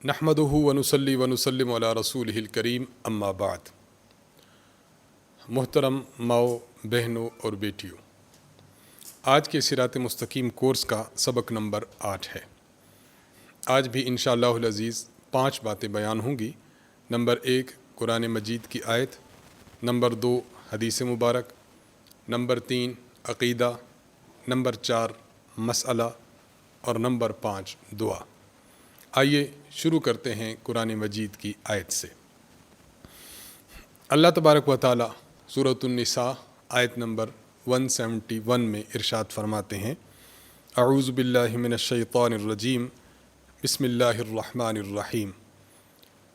نحمدہ ونصلی ونسلم علی رسولہ الکریم اما بعد۔ محترم ماؤ، بہنوں اور بیٹیوں، آج کے صراط مستقیم کورس کا سبق نمبر 8 ہے۔ آج بھی انشاءاللہ العزیز 5 باتیں بیان ہوں گی۔ نمبر 1 قرآن مجید کی آیت، نمبر 2 حدیث مبارک، نمبر 3 عقیدہ، نمبر 4 مسئلہ اور نمبر 5 دعا۔ آئیے شروع کرتے ہیں قرآن مجید کی آیت سے۔ اللہ تبارک و تعالی سورۃ النساء آیت نمبر 171 میں ارشاد فرماتے ہیں، اعوذ باللہ من الشیطان الرجیم، بسم اللہ الرحمن الرحیم،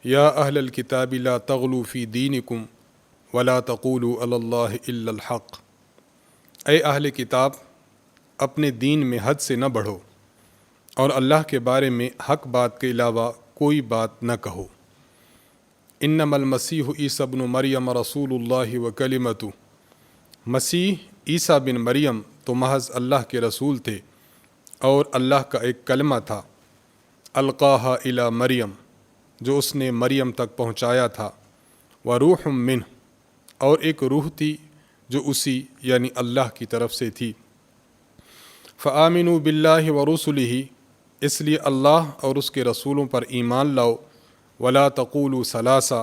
یا اہل الکتاب لا تغلوا فی دینکم ولا تقولوا علی اللہ الا الحق۔ اے اہل کتاب، اپنے دین میں حد سے نہ بڑھو اور اللہ کے بارے میں حق بات کے علاوہ کوئی بات نہ کہو۔ انما المسیح عیسی ابن مریم رسول اللہ وکلمتہ، مسیح عیسیٰ بن مریم تو محض اللہ کے رسول تھے اور اللہ کا ایک کلمہ تھا، القاہا الی مریم، جو اس نے مریم تک پہنچایا تھا، وروح منہ، اور ایک روح تھی جو اسی یعنی اللہ کی طرف سے تھی۔ فآمنوا باللہ ورسلہ، اس لیے اللہ اور اس کے رسولوں پر ایمان لاؤ، ولا تقولوا ثلاثہ،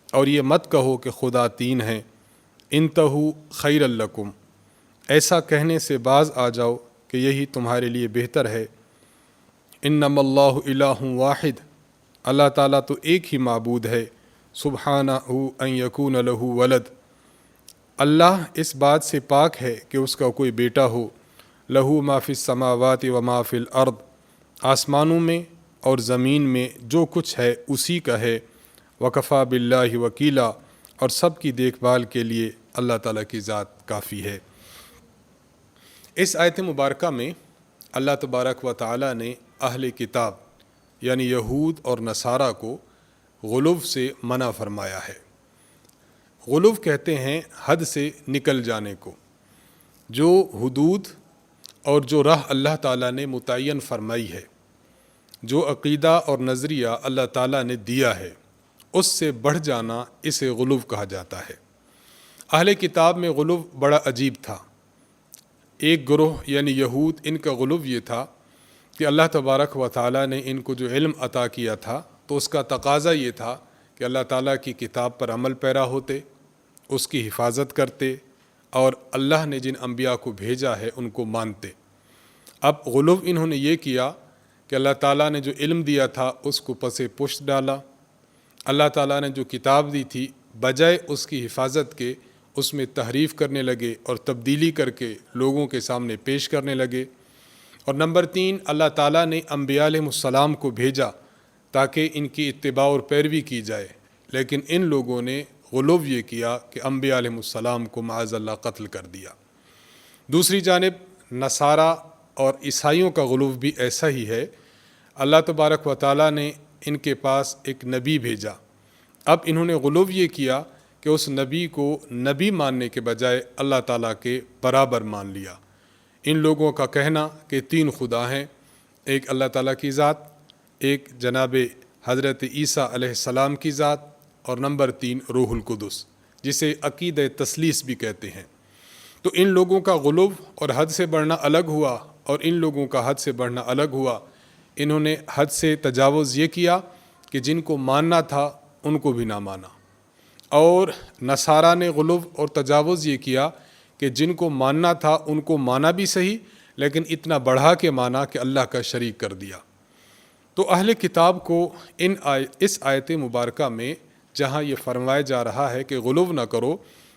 اور یہ مت کہو کہ خدا 3 ہیں، انتہوا خیر لکم، ایسا کہنے سے باز آ جاؤ کہ یہی تمہارے لیے بہتر ہے۔ انما اللہ الہ واحد، اللہ تعالیٰ تو ایک ہی معبود ہے، سبحانہ ان یکون لہ ولد، اللہ اس بات سے پاک ہے کہ اس کا کوئی بیٹا ہو، لہ ما فی السماوات و ما فی الارض، آسمانوں میں اور زمین میں جو کچھ ہے اسی کا ہے، وکفیٰ باللہ وکیلا، اور سب کی دیکھ بھال کے لیے اللہ تعالیٰ کی ذات کافی ہے۔ اس آیت مبارکہ میں اللہ تبارک و تعالیٰ نے اہل کتاب یعنی یہود اور نصارہ کو غلو سے منع فرمایا ہے۔ غلو کہتے ہیں حد سے نکل جانے کو، جو حدود اور جو راہ اللہ تعالیٰ نے متعین فرمائی ہے، جو عقیدہ اور نظریہ اللہ تعالیٰ نے دیا ہے، اس سے بڑھ جانا اسے غلو کہا جاتا ہے۔ اہل کتاب میں غلو بڑا عجیب تھا۔ ایک گروہ یعنی یہود، ان کا غلو یہ تھا کہ اللہ تبارک و تعالیٰ نے ان کو جو علم عطا کیا تھا تو اس کا تقاضا یہ تھا کہ اللہ تعالیٰ کی کتاب پر عمل پیرا ہوتے، اس کی حفاظت کرتے اور اللہ نے جن انبیاء کو بھیجا ہے ان کو مانتے۔ اب غلو انہوں نے یہ کیا کہ اللہ تعالیٰ نے جو علم دیا تھا اس کو پس پشت ڈالا، اللہ تعالیٰ نے جو کتاب دی تھی بجائے اس کی حفاظت کے اس میں تحریف کرنے لگے اور تبدیلی کر کے لوگوں کے سامنے پیش کرنے لگے۔ اور نمبر 3، اللہ تعالیٰ نے انبیاء علیہ السلام کو بھیجا تاکہ ان کی اتباع اور پیروی کی جائے، لیکن ان لوگوں نے غلو یہ کیا کہ انبیاء علیہ السلام کو معاذ اللہ قتل کر دیا۔ دوسری جانب نصارہ اور عیسائیوں کا غلو بھی ایسا ہی ہے۔ اللہ تبارک و تعالیٰ نے ان کے پاس ایک نبی بھیجا، اب انہوں نے غلو یہ کیا کہ اس نبی کو نبی ماننے کے بجائے اللہ تعالیٰ کے برابر مان لیا۔ ان لوگوں کا کہنا کہ 3 خدا ہیں، ایک اللہ تعالیٰ کی ذات، ایک جناب حضرت عیسیٰ علیہ السلام کی ذات، اور نمبر 3 روح القدس، جسے عقیدہ تثلیث بھی کہتے ہیں۔ تو ان لوگوں کا غلو اور حد سے بڑھنا الگ ہوا، اور ان لوگوں کا حد سے بڑھنا الگ ہوا۔ انہوں نے حد سے تجاوز یہ کیا کہ جن کو ماننا تھا ان کو بھی نہ مانا، اور نصارہ نے غلو اور تجاوز یہ کیا کہ جن کو ماننا تھا ان کو مانا بھی صحیح، لیکن اتنا بڑھا کے مانا کہ اللہ کا شریک کر دیا۔ تو اہل کتاب کو اس آیت مبارکہ میں جہاں یہ فرمایا جا رہا ہے کہ غلو نہ کرو،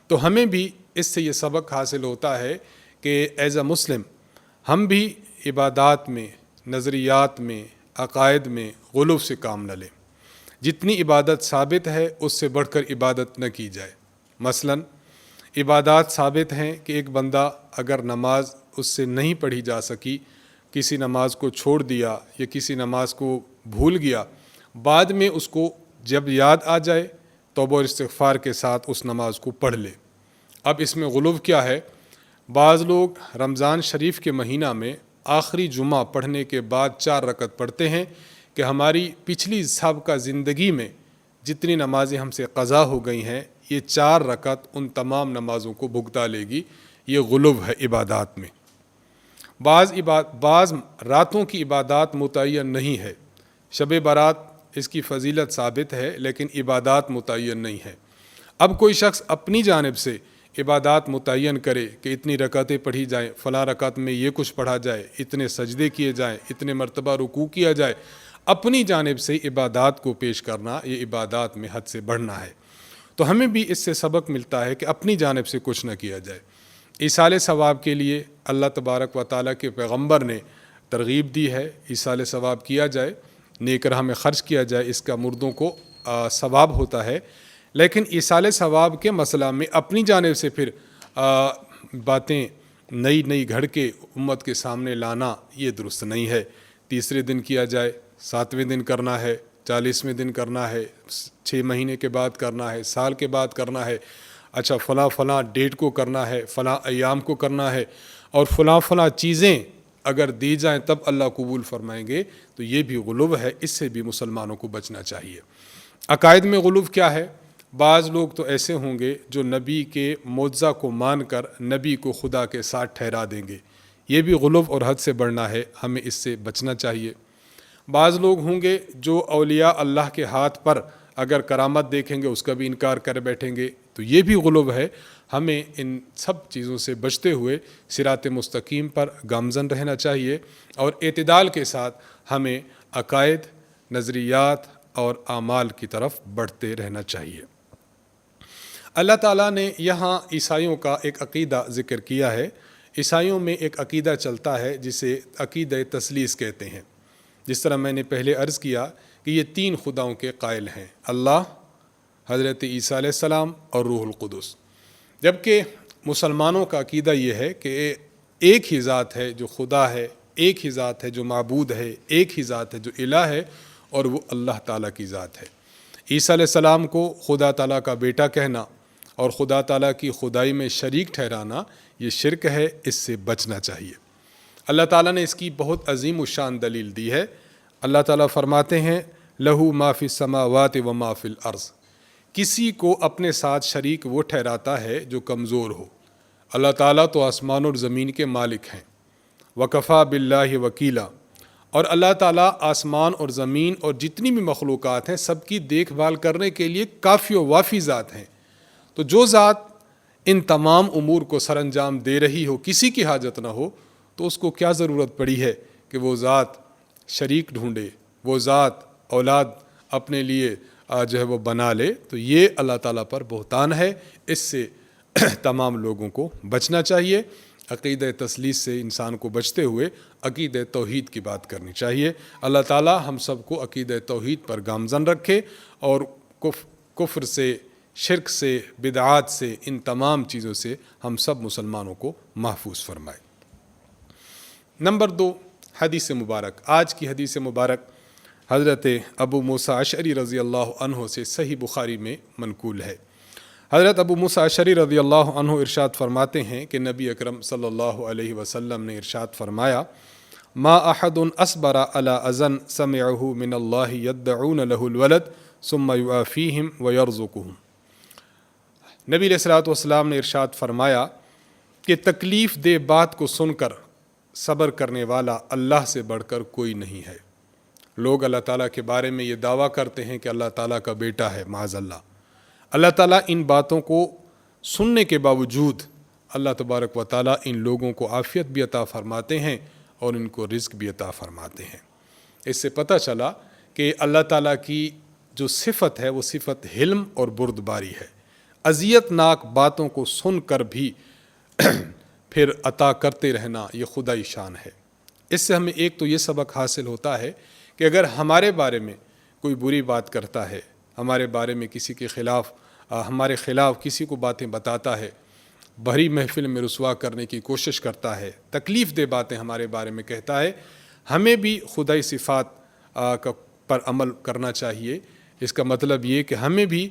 تو ہمیں بھی اس سے یہ سبق حاصل ہوتا ہے کہ ایز اے مسلم ہم بھی عبادات میں، نظریات میں، عقائد میں غلو سے کام نہ لیں۔ جتنی عبادت ثابت ہے اس سے بڑھ کر عبادت نہ کی جائے۔ مثلا عبادات ثابت ہیں کہ ایک بندہ اگر نماز اس سے نہیں پڑھی جا سکی، کسی نماز کو چھوڑ دیا یا کسی نماز کو بھول گیا، بعد میں اس کو جب یاد آ جائے توبہ اور استغفار کے ساتھ اس نماز کو پڑھ لے۔ اب اس میں غلو کیا ہے؟ بعض لوگ رمضان شریف کے مہینہ میں آخری جمعہ پڑھنے کے بعد 4 رکعت پڑھتے ہیں کہ ہماری پچھلی سابقہ زندگی میں جتنی نمازیں ہم سے قضا ہو گئی ہیں، یہ 4 رکعت ان تمام نمازوں کو بھگتا لے گی۔ یہ غلو ہے عبادات میں۔ بعض راتوں کی عبادات متعین نہیں ہے، شب برات اس کی فضیلت ثابت ہے لیکن عبادات متعین نہیں ہے۔ اب کوئی شخص اپنی جانب سے عبادات متعین کرے کہ اتنی رکعتیں پڑھی جائیں، فلاں رکعت میں یہ کچھ پڑھا جائے، اتنے سجدے کیے جائیں، اتنے مرتبہ رکوع کیا جائے، اپنی جانب سے عبادات کو پیش کرنا، یہ عبادات میں حد سے بڑھنا ہے۔ تو ہمیں بھی اس سے سبق ملتا ہے کہ اپنی جانب سے کچھ نہ کیا جائے۔ ایصال ثواب کے لیے اللہ تبارک و تعالیٰ کے پیغمبر نے ترغیب دی ہے، ایصال ثواب کیا جائے، نیک راہ میں خرچ کیا جائے، اس کا مردوں کو ثواب ہوتا ہے۔ لیکن ایصال ثواب کے مسئلہ میں اپنی جانب سے پھر باتیں نئی گھڑ کے امت کے سامنے لانا یہ درست نہیں ہے۔ 30 دن کیا جائے، 7ویں دن کرنا ہے، 40ویں دن کرنا ہے، 6 مہینے کے بعد کرنا ہے، سال کے بعد کرنا ہے، اچھا فلاں ڈیٹ کو کرنا ہے، فلاں ایام کو کرنا ہے، اور فلاں چیزیں اگر دی جائیں تب اللہ قبول فرمائیں گے، تو یہ بھی غلو ہے۔ اس سے بھی مسلمانوں کو بچنا چاہیے۔ عقائد میں غلو کیا ہے؟ بعض لوگ تو ایسے ہوں گے جو نبی کے معجزہ کو مان کر نبی کو خدا کے ساتھ ٹھہرا دیں گے، یہ بھی غلو اور حد سے بڑھنا ہے، ہمیں اس سے بچنا چاہیے۔ بعض لوگ ہوں گے جو اولیاء اللہ کے ہاتھ پر اگر کرامت دیکھیں گے اس کا بھی انکار کر بیٹھیں گے، تو یہ بھی غلو ہے۔ ہمیں ان سب چیزوں سے بچتے ہوئے صراط مستقیم پر گامزن رہنا چاہیے، اور اعتدال کے ساتھ ہمیں عقائد، نظریات اور اعمال کی طرف بڑھتے رہنا چاہیے۔ اللہ تعالیٰ نے یہاں عیسائیوں کا ایک عقیدہ ذکر کیا ہے۔ عیسائیوں میں ایک عقیدہ چلتا ہے جسے عقیدہ تثلیث کہتے ہیں۔ جس طرح میں نے پہلے عرض کیا کہ یہ 3 خداؤں کے قائل ہیں، اللہ، حضرت عیسیٰ علیہ السلام اور روح القدس۔ جبکہ مسلمانوں کا عقیدہ یہ ہے کہ ایک ہی ذات ہے جو خدا ہے، ایک ہی ذات ہے جو معبود ہے، ایک ہی ذات ہے جو الہ ہے، اور وہ اللہ تعالیٰ کی ذات ہے۔ عیسیٰ علیہ السلام کو خدا تعالیٰ کا بیٹا کہنا اور خدا تعالیٰ کی خدائی میں شریک ٹھہرانا یہ شرک ہے، اس سے بچنا چاہیے۔ اللہ تعالیٰ نے اس کی بہت عظیم الشان دلیل دی ہے۔ اللہ تعالیٰ فرماتے ہیں، لہو ما فی السماوات و ما فی الارض۔ کسی کو اپنے ساتھ شریک وہ ٹھہراتا ہے جو کمزور ہو۔ اللہ تعالیٰ تو آسمان اور زمین کے مالک ہیں۔ وکفا باللہ وکیلا، اور اللہ تعالیٰ آسمان اور زمین اور جتنی بھی مخلوقات ہیں سب کی دیکھ بھال کرنے کے لیے کافی و وافی ذات ہیں۔ تو جو ذات ان تمام امور کو سر انجام دے رہی ہو، کسی کی حاجت نہ ہو، تو اس کو کیا ضرورت پڑی ہے کہ وہ ذات شریک ڈھونڈے، وہ ذات اولاد اپنے لیے جو ہے وہ بنا لے؟ تو یہ اللہ تعالیٰ پر بہتان ہے۔ اس سے تمام لوگوں کو بچنا چاہیے۔ عقیدہ تثلیث سے انسان کو بچتے ہوئے عقیدہ توحید کی بات کرنی چاہیے۔ اللہ تعالیٰ ہم سب کو عقیدہ توحید پر گامزن رکھے، اور کفر سے، شرک سے، بدعات سے، ان تمام چیزوں سے ہم سب مسلمانوں کو محفوظ فرمائے۔ نمبر 2، حدیث مبارک۔ آج کی حدیث مبارک حضرت ابو موسیٰ اشعری رضی اللہ عنہ سے صحیح بخاری میں منقول ہے۔ حضرت ابو موسیٰ اشعری رضی اللہ عنہ ارشاد فرماتے ہیں کہ نبی اکرم صلی اللہ علیہ وسلم نے ارشاد فرمایا، ما احد اصبر علی اذن سمعہ من اللہ یدعون له الولد ثم یعافیہم ویرزقہم۔ نبی علیہ الصلوۃ والسلام نے ارشاد فرمایا کہ تکلیف دہ بات کو سن کر صبر کرنے والا اللہ سے بڑھ کر کوئی نہیں ہے۔ لوگ اللہ تعالیٰ کے بارے میں یہ دعویٰ کرتے ہیں کہ اللہ تعالیٰ کا بیٹا ہے، معاذ اللہ۔ اللہ تعالیٰ ان باتوں کو سننے کے باوجود اللہ تبارک و تعالیٰ ان لوگوں کو عافیت بھی عطا فرماتے ہیں اور ان کو رزق بھی عطا فرماتے ہیں۔ اس سے پتہ چلا کہ اللہ تعالیٰ کی جو صفت ہے وہ صفت حلم اور بردباری ہے۔ اذیت ناک باتوں کو سن کر بھی پھر عطا کرتے رہنا یہ خدائی شان ہے۔ اس سے ہمیں ایک تو یہ سبق حاصل ہوتا ہے کہ اگر ہمارے بارے میں کوئی بری بات کرتا ہے، ہمارے بارے میں کسی کے خلاف، ہمارے خلاف کسی کو باتیں بتاتا ہے، بھری محفل میں رسوا کرنے کی کوشش کرتا ہے، تکلیف دہ باتیں ہمارے بارے میں کہتا ہے، ہمیں بھی خدائی صفات پر عمل کرنا چاہیے۔ اس کا مطلب یہ کہ ہمیں بھی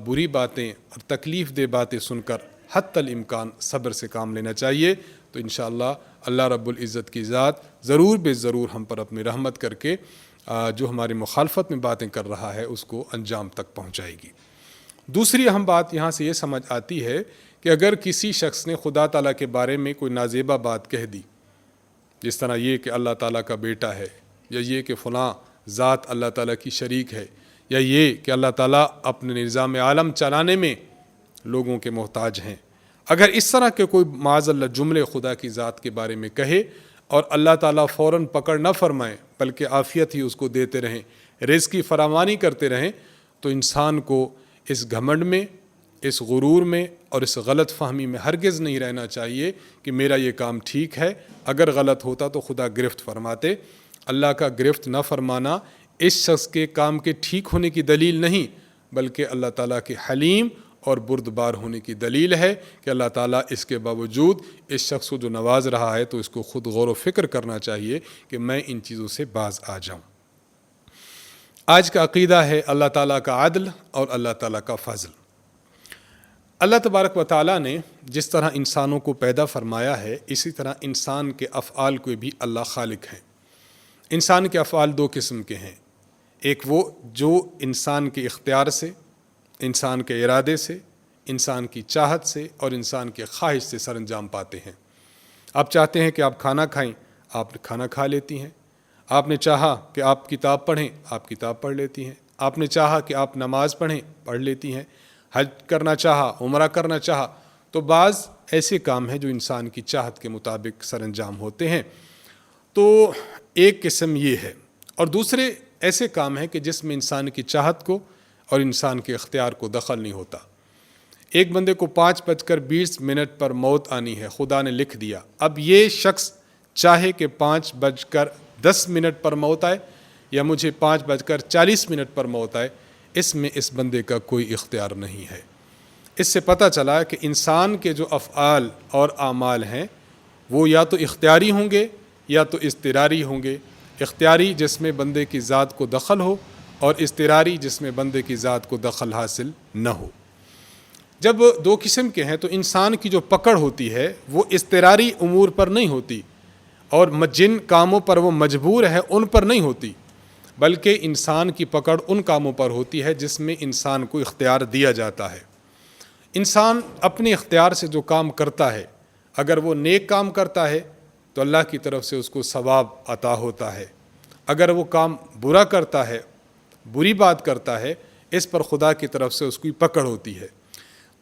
بری باتیں اور تکلیف دہ باتیں سن کر حتی الامکان صبر سے کام لینا چاہیے۔ تو انشاءاللہ اللہ رب العزت کی ذات ضرور بے ضرور ہم پر اپنی رحمت کر کے جو ہماری مخالفت میں باتیں کر رہا ہے اس کو انجام تک پہنچائے گی۔ دوسری اہم بات یہاں سے یہ سمجھ آتی ہے کہ اگر کسی شخص نے خدا تعالیٰ کے بارے میں کوئی نازیبہ بات کہہ دی، جس طرح یہ کہ اللہ تعالیٰ کا بیٹا ہے، یا یہ کہ فلاں ذات اللہ تعالیٰ کی شریک ہے، یا یہ کہ اللہ تعالیٰ اپنے نظام عالم چلانے میں لوگوں کے محتاج ہیں، اگر اس طرح کے کوئی معاذ اللہ جملے خدا کی ذات کے بارے میں کہے اور اللہ تعالیٰ فوراً پکڑ نہ فرمائیں بلکہ عافیت ہی اس کو دیتے رہیں، رزق کی فراوانی کرتے رہیں، تو انسان کو اس گھمنڈ میں، اس غرور میں اور اس غلط فہمی میں ہرگز نہیں رہنا چاہیے کہ میرا یہ کام ٹھیک ہے، اگر غلط ہوتا تو خدا گرفت فرماتے۔ اللہ کا گرفت نہ فرمانا اس شخص کے کام کے ٹھیک ہونے کی دلیل نہیں، بلکہ اللہ تعالیٰ کے حلیم اور بردبار ہونے کی دلیل ہے کہ اللہ تعالیٰ اس کے باوجود اس شخص کو جو نواز رہا ہے تو اس کو خود غور و فکر کرنا چاہیے کہ میں ان چیزوں سے باز آ جاؤں۔ آج کا عقیدہ ہے اللہ تعالیٰ کا عدل اور اللہ تعالیٰ کا فضل۔ اللہ تبارک و تعالیٰ نے جس طرح انسانوں کو پیدا فرمایا ہے، اسی طرح انسان کے افعال کو بھی اللہ خالق ہے۔ انسان کے افعال دو قسم کے ہیں، ایک وہ جو انسان کے اختیار سے، انسان کے ارادے سے، انسان کی چاہت سے اور انسان کے خواہش سے سر انجام پاتے ہیں۔ آپ چاہتے ہیں کہ آپ کھانا کھائیں، آپ کھانا کھا لیتی ہیں۔ آپ نے چاہا کہ آپ کتاب پڑھیں، آپ کتاب پڑھ لیتی ہیں۔ آپ نے چاہا کہ آپ نماز پڑھ لیتی ہیں۔ حج کرنا چاہا، عمرہ کرنا چاہا، تو بعض ایسے کام ہیں جو انسان کی چاہت کے مطابق سر انجام ہوتے ہیں۔ تو ایک قسم یہ ہے، اور دوسرے ایسے کام ہیں کہ جس میں انسان کی چاہت کو اور انسان کے اختیار کو دخل نہیں ہوتا۔ ایک بندے کو 5:20 پر موت آنی ہے، خدا نے لکھ دیا۔ اب یہ شخص چاہے کہ 5:10 پر موت آئے یا مجھے 5:40 پر موت آئے، اس میں اس بندے کا کوئی اختیار نہیں ہے۔ اس سے پتہ چلا کہ انسان کے جو افعال اور اعمال ہیں وہ یا تو اختیاری ہوں گے یا تو اضطراری ہوں گے۔ اختیاری جس میں بندے کی ذات کو دخل ہو، اور اضطراری جس میں بندے کی ذات کو دخل حاصل نہ ہو۔ جب دو قسم کے ہیں تو انسان کی جو پکڑ ہوتی ہے وہ اضطراری امور پر نہیں ہوتی، اور جن کاموں پر وہ مجبور ہے ان پر نہیں ہوتی، بلکہ انسان کی پکڑ ان کاموں پر ہوتی ہے جس میں انسان کو اختیار دیا جاتا ہے۔ انسان اپنے اختیار سے جو کام کرتا ہے، اگر وہ نیک کام کرتا ہے تو اللہ کی طرف سے اس کو ثواب عطا ہوتا ہے، اگر وہ کام برا کرتا ہے، بری بات کرتا ہے، اس پر خدا کی طرف سے اس کی پکڑ ہوتی ہے۔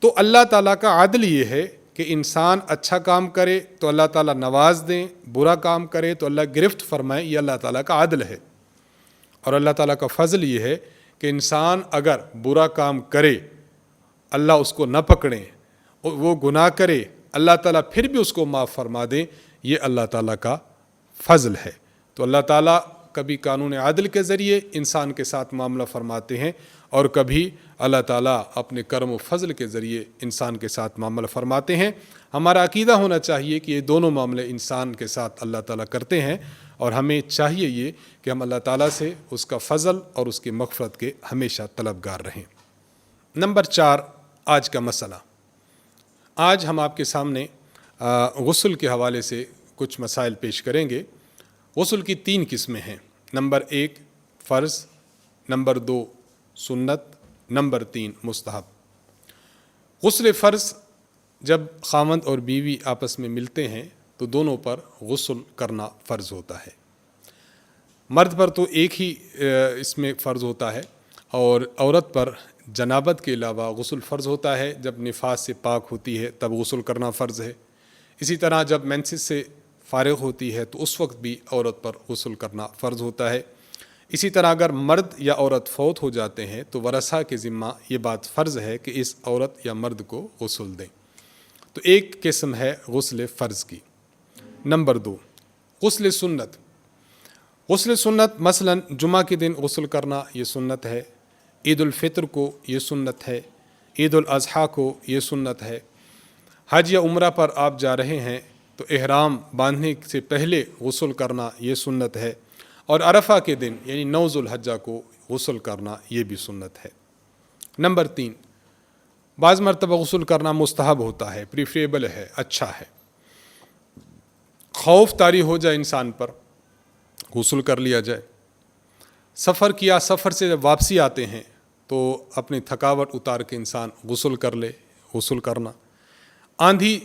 تو اللہ تعالیٰ کا عدل یہ ہے کہ انسان اچھا کام کرے تو اللہ تعالیٰ نواز دیں، برا کام کرے تو اللہ گرفت فرمائے، یہ اللہ تعالیٰ کا عدل ہے۔ اور اللہ تعالیٰ کا فضل یہ ہے کہ انسان اگر برا کام کرے، اللہ اس کو نہ پکڑیں، وہ گناہ کرے، اللہ تعالیٰ پھر بھی اس کو معاف فرما دیں، یہ اللہ تعالیٰ کا فضل ہے۔ تو اللہ تعالیٰ کبھی قانون عدل کے ذریعے انسان کے ساتھ معاملہ فرماتے ہیں، اور کبھی اللہ تعالیٰ اپنے کرم و فضل کے ذریعے انسان کے ساتھ معاملہ فرماتے ہیں۔ ہمارا عقیدہ ہونا چاہیے کہ یہ دونوں معاملے انسان کے ساتھ اللہ تعالیٰ کرتے ہیں، اور ہمیں چاہیے یہ کہ ہم اللہ تعالیٰ سے اس کا فضل اور اس کی مغفرت کے ہمیشہ طلبگار رہیں۔ نمبر 4، آج کا مسئلہ۔ آج ہم آپ کے سامنے غسل کے حوالے سے کچھ مسائل پیش کریں گے۔ غسل کی 3 قسمیں ہیں۔ نمبر 1 فرض، نمبر 2 سنت، نمبر 3 مستحب۔ غسل فرض، جب خاوند اور بیوی آپس میں ملتے ہیں تو دونوں پر غسل کرنا فرض ہوتا ہے۔ مرد پر تو ایک ہی اس میں فرض ہوتا ہے، اور عورت پر جنابت کے علاوہ غسل فرض ہوتا ہے۔ جب نفاس سے پاک ہوتی ہے تب غسل کرنا فرض ہے۔ اسی طرح جب مینسس سے فارغ ہوتی ہے تو اس وقت بھی عورت پر غسل کرنا فرض ہوتا ہے۔ اسی طرح اگر مرد یا عورت فوت ہو جاتے ہیں تو ورثہ کے ذمہ یہ بات فرض ہے کہ اس عورت یا مرد کو غسل دیں۔ تو ایک قسم ہے غسل فرض کی۔ نمبر 2 غسل سنت۔ غسل سنت مثلا جمعہ کے دن غسل کرنا یہ سنت ہے، عید الفطر کو یہ سنت ہے، عید الاضحیٰ کو یہ سنت ہے۔ حج یا عمرہ پر آپ جا رہے ہیں تو احرام باندھنے سے پہلے غسل کرنا یہ سنت ہے، اور عرفہ کے دن یعنی 9 ذو الحجہ کو غسل کرنا یہ بھی سنت ہے۔ نمبر 3 بعض مرتبہ غسل کرنا مستحب ہوتا ہے، پریفریبل ہے، اچھا ہے۔ خوف طاری ہو جائے انسان پر، غسل کر لیا جائے۔ سفر کیا، سفر سے جب واپسی آتے ہیں تو اپنی تھکاوٹ اتار کے انسان غسل کر لے، غسل کرنا. آندھی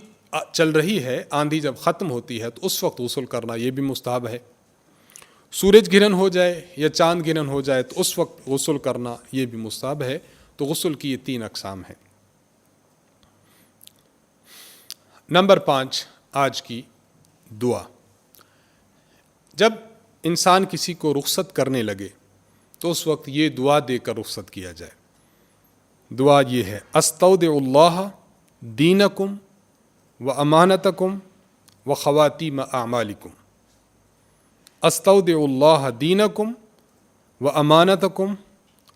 چل رہی ہے، آندھی جب ختم ہوتی ہے تو اس وقت غسل کرنا یہ بھی مستحب ہے. سورج گرہن ہو جائے یا چاند گرہن ہو جائے تو اس وقت غسل کرنا یہ بھی مستحب ہے. تو غسل کی یہ 3 اقسام ہیں. نمبر 5 آج کی دعا. جب انسان کسی کو رخصت کرنے لگے تو اس وقت یہ دعا دے کر رخصت کیا جائے. دعا یہ ہے: استودع اللہ دینکم و امانتکم و خواتیم اعمالکم. استودع اللہ دینکم و امانتکم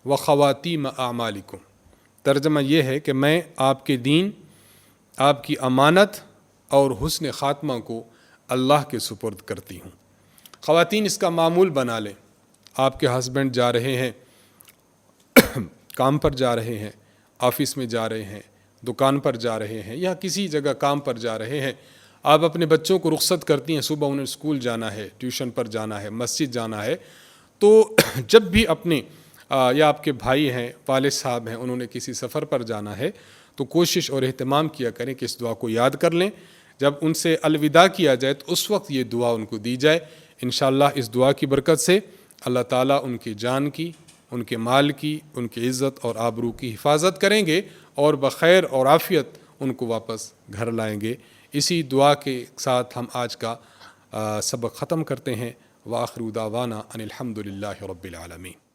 و خواتیم اعمالکم. ترجمہ یہ ہے کہ میں آپ کے دین، آپ کی امانت اور حسن خاتمہ کو اللہ کے سپرد کرتی ہوں. خواتین اس کا معمول بنا لیں. آپ کے ہسبینڈ جا رہے ہیں، کام پر جا رہے ہیں، آفس میں جا رہے ہیں، دکان پر جا رہے ہیں یا کسی جگہ کام پر جا رہے ہیں. آپ اپنے بچوں کو رخصت کرتی ہیں، صبح انہیں اسکول جانا ہے، ٹیوشن پر جانا ہے، مسجد جانا ہے. تو جب بھی اپنے یا آپ کے بھائی ہیں، والد صاحب ہیں، انہوں نے کسی سفر پر جانا ہے تو کوشش اور اہتمام کیا کریں کہ اس دعا کو یاد کر لیں. جب ان سے الوداع کیا جائے تو اس وقت یہ دعا ان کو دی جائے. انشاءاللہ اس دعا کی برکت سے اللہ تعالیٰ ان کی جان کی، ان کے مال کی، ان کی عزت اور آبرو کی حفاظت کریں گے اور بخیر اور عافیت ان کو واپس گھر لائیں گے. اسی دعا کے ساتھ ہم آج کا سبق ختم کرتے ہیں. وآخر دعوانا ان الحمد للہ رب العالمین.